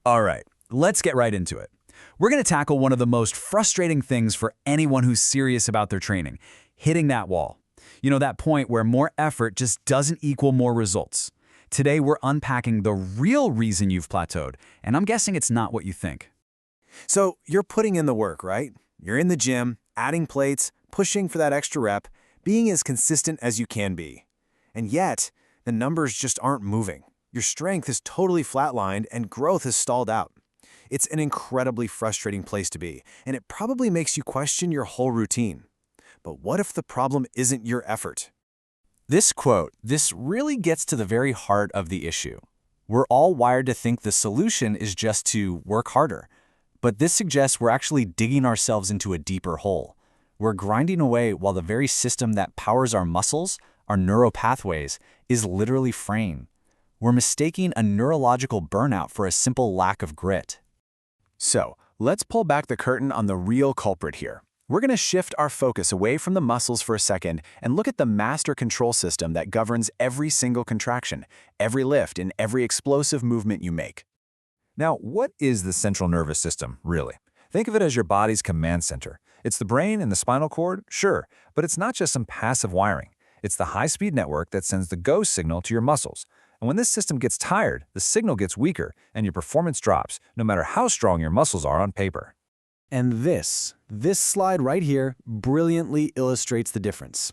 All right, let's get right into it. We're going to tackle one of the most frustrating things for anyone who's serious about their training, hitting that wall. You know, that point where more effort just doesn't equal more results. Today, we're unpacking the real reason you've plateaued, and I'm guessing it's not what you think. So you're putting in the work, right? You're in the gym, adding plates, pushing for that extra rep, being as consistent as you can be. And yet, the numbers just aren't moving. Your strength is totally flatlined and growth has stalled out. It's an incredibly frustrating place to be, and it probably makes you question your whole routine. But what if the problem isn't your effort? This quote, this really gets to the very heart of the issue. We're all wired to think the solution is just to work harder. But this suggests we're actually digging ourselves into a deeper hole. We're grinding away while the very system that powers our muscles, our neural pathways, is literally fraying. We're mistaking a neurological burnout for a simple lack of grit. So, let's pull back the curtain on the real culprit here. We're going to shift our focus away from the muscles for a second and look at the master control system that governs every single contraction, every lift, and every explosive movement you make. Now, what is the central nervous system, really? Think of it as your body's command center. It's the brain and the spinal cord, sure, but it's not just some passive wiring. It's the high-speed network that sends the go signal to your muscles. And when this system gets tired, the signal gets weaker and your performance drops, no matter how strong your muscles are on paper. And this slide right here brilliantly illustrates the difference.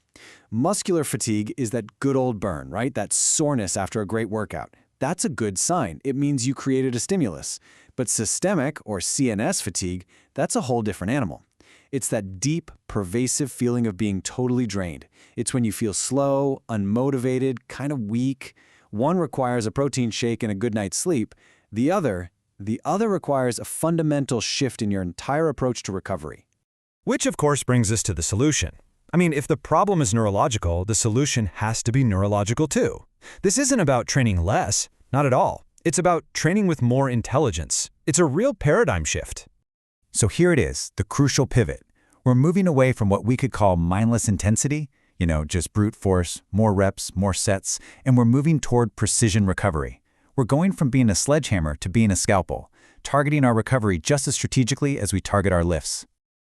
Muscular fatigue is that good old burn, right? That soreness after a great workout. That's a good sign. It means you created a stimulus. But systemic, or CNS fatigue, that's a whole different animal. It's that deep, pervasive feeling of being totally drained. It's when you feel slow, unmotivated, kind of weak. One requires a protein shake and a good night's sleep. The other requires a fundamental shift in your entire approach to recovery. Which, of course, brings us to the solution. I mean, if the problem is neurological, the solution has to be neurological too. This isn't about training less, not at all. It's about training with more intelligence. It's a real paradigm shift. So here it is, the crucial pivot. We're moving away from what we could call mindless intensity, just brute force, more reps, more sets, and we're moving toward precision recovery. We're going from being a sledgehammer to being a scalpel, targeting our recovery just as strategically as we target our lifts.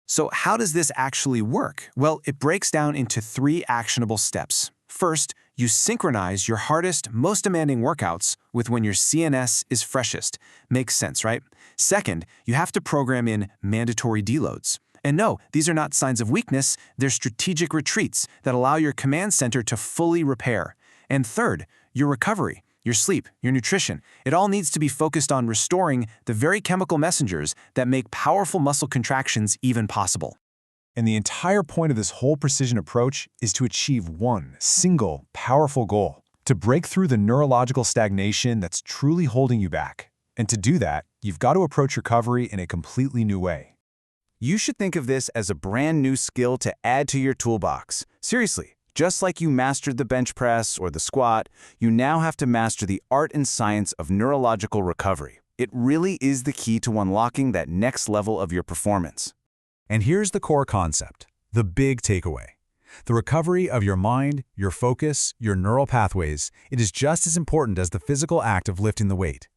So how does this actually work? Well, it breaks down into 3 actionable steps. First, you synchronize your hardest, most demanding workouts with when your CNS is freshest. Makes sense, right? Second, you have to program in mandatory deloads. And no, these are not signs of weakness, they're strategic retreats that allow your command center to fully repair. And third, your recovery, your sleep, your nutrition. It all needs to be focused on restoring the very chemical messengers that make powerful muscle contractions even possible. And the entire point of this whole precision approach is to achieve one single, powerful goal: to break through the neurological stagnation that's truly holding you back. And to do that, you've got to approach recovery in a completely new way. You should think of this as a brand new skill to add to your toolbox. Seriously, just like you mastered the bench press or the squat, you now have to master the art and science of neurological recovery. It really is the key to unlocking that next level of your performance. And here's the core concept, the big takeaway. The recovery of your mind, your focus, your neural pathways, it is just as important as the physical act of lifting the weight.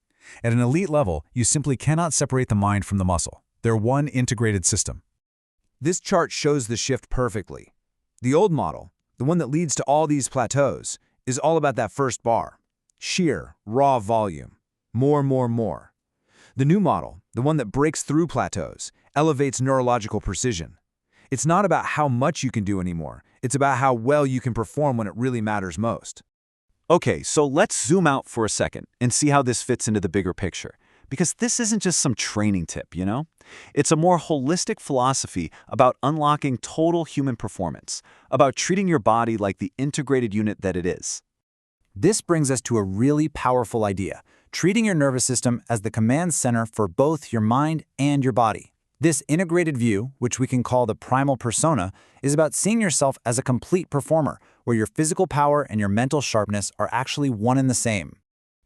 At an elite level, you simply cannot separate the mind from the muscle. They're one integrated system. This chart shows the shift perfectly. The old model, the one that leads to all these plateaus, is all about that first bar. Sheer, raw volume. More, more, more. The new model, the one that breaks through plateaus, elevates neurological precision. It's not about how much you can do anymore. It's about how well you can perform when it really matters most. Okay, so let's zoom out for a second and see how this fits into the bigger picture. Because this isn't just some training tip, It's a more holistic philosophy about unlocking total human performance, about treating your body like the integrated unit that it is. This brings us to a really powerful idea, treating your nervous system as the command center for both your mind and your body. This integrated view, which we can call the primal persona, is about seeing yourself as a complete performer, where your physical power and your mental sharpness are actually one and the same.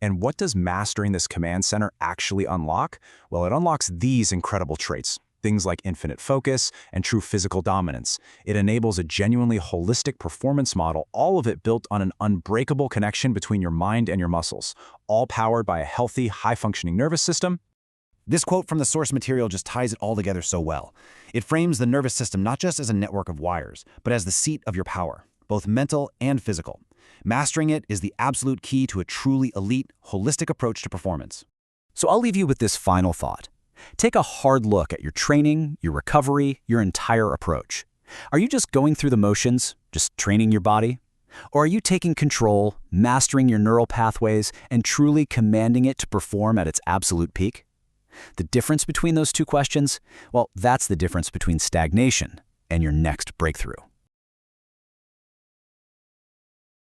And what does mastering this command center actually unlock? Well, it unlocks these incredible traits. Things like infinite focus and true physical dominance. It enables a genuinely holistic performance model, all of it built on an unbreakable connection between your mind and your muscles, all powered by a healthy, high-functioning nervous system This quote from the source material just ties it all together so well. It frames the nervous system not just as a network of wires, but as the seat of your power, both mental and physical. Mastering it is the absolute key to a truly elite, holistic approach to performance. So I'll leave you with this final thought. Take a hard look at your training, your recovery, your entire approach. Are you just going through the motions, just training your body? Or are you taking control, mastering your neural pathways, and truly commanding it to perform at its absolute peak? The difference between those two questions? Well, that's the difference between stagnation and your next breakthrough.